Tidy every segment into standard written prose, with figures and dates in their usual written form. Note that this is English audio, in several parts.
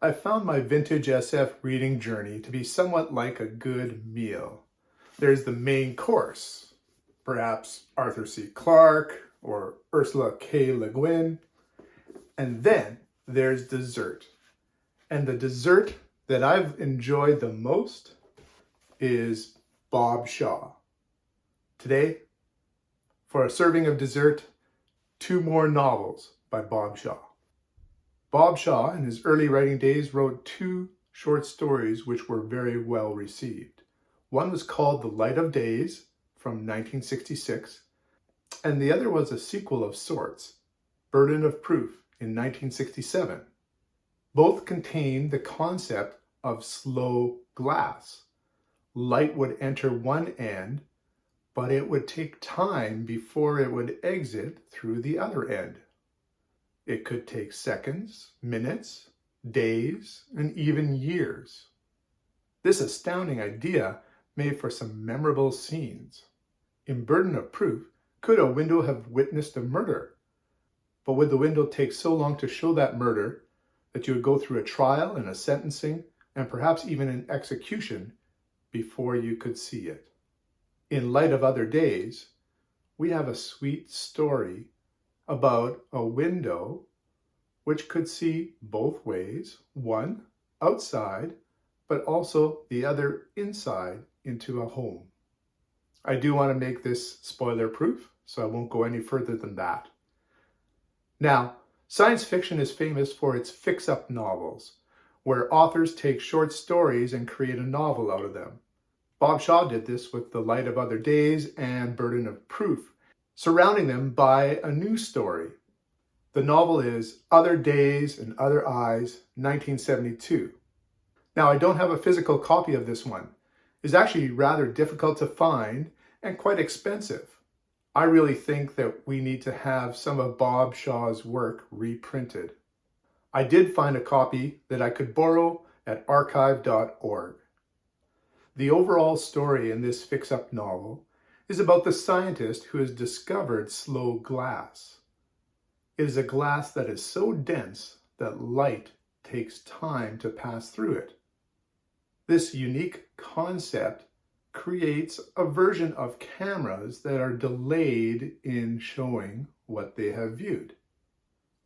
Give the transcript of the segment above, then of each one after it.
I found my vintage SF reading journey to be somewhat like a good meal. There's the main course, perhaps Arthur C. Clarke or Ursula K. Le Guin, and then there's dessert. And the dessert that I've enjoyed the most is Bob Shaw. Today, for a serving of dessert, 2 more novels by Bob Shaw. Bob Shaw, in his early writing days, wrote 2 short stories which were very well received. One was called The Light of Days from 1966, and the other was a sequel of sorts, Burden of Proof in 1967. Both contained the concept of slow glass. Light would enter one end, but it would take time before it would exit through the other end. It could take seconds, minutes, days, and even years. This astounding idea made for some memorable scenes. In Burden of Proof, could a window have witnessed a murder? But would the window take so long to show that murder that you would go through a trial and a sentencing and perhaps even an execution before you could see it? In Light of Other Days, we have a sweet story about a window which could see both ways, one outside, but also the other inside into a home. I do want to make this spoiler proof, so I won't go any further than that. Now, science fiction is famous for its fix-up novels, where authors take short stories and create a novel out of them. Bob Shaw did this with The Light of Other Days and Burden of Proof, surrounding them by a new story. The novel is Other Days and Other Eyes, 1972. Now, I don't have a physical copy of this one. It's actually rather difficult to find and quite expensive. I really think that we need to have some of Bob Shaw's work reprinted. I did find a copy that I could borrow at archive.org. The overall story in this fix-up novel is about the scientist who has discovered slow glass. It is a glass that is so dense that light takes time to pass through it. This unique concept creates a version of cameras that are delayed in showing what they have viewed.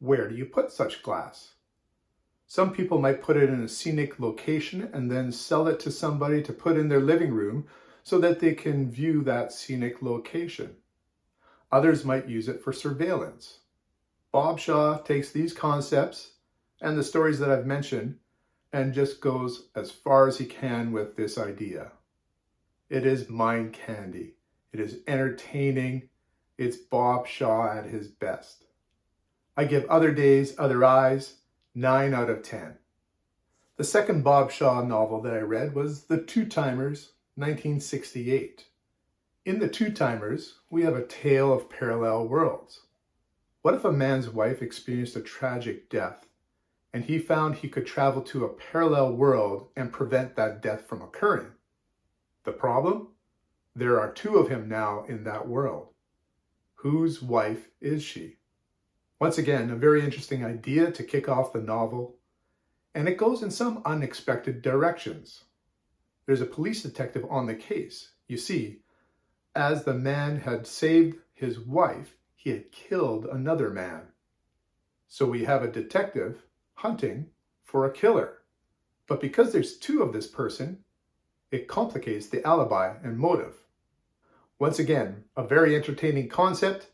Where do you put such glass? Some people might put it in a scenic location and then sell it to somebody to put in their living room so that they can view that scenic location. Others might use it for surveillance. Bob Shaw takes these concepts and the stories that I've mentioned and just goes as far as he can with this idea. It is mind candy. It is entertaining. It's Bob Shaw at his best. I give Other Days, Other Eyes 9 out of 10. The second Bob Shaw novel that I read was The Two-Timers, 1968. In The Two-Timers, we have a tale of parallel worlds. What if a man's wife experienced a tragic death and he found he could travel to a parallel world and prevent that death from occurring? The problem? There are 2 of him now in that world. Whose wife is she? Once again, a very interesting idea to kick off the novel, and it goes in some unexpected directions. There's a police detective on the case. You see, as the man had saved his wife, he had killed another man. So we have a detective hunting for a killer. But because there's 2 of this person, it complicates the alibi and motive. Once again, a very entertaining concept.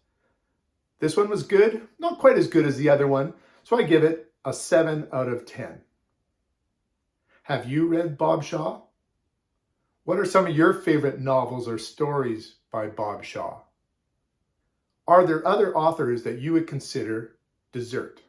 This one was good, not quite as good as the other one, so I give it a 7 out of 10. Have you read Bob Shaw? What are some of your favorite novels or stories by Bob Shaw? Are there other authors that you would consider dessert?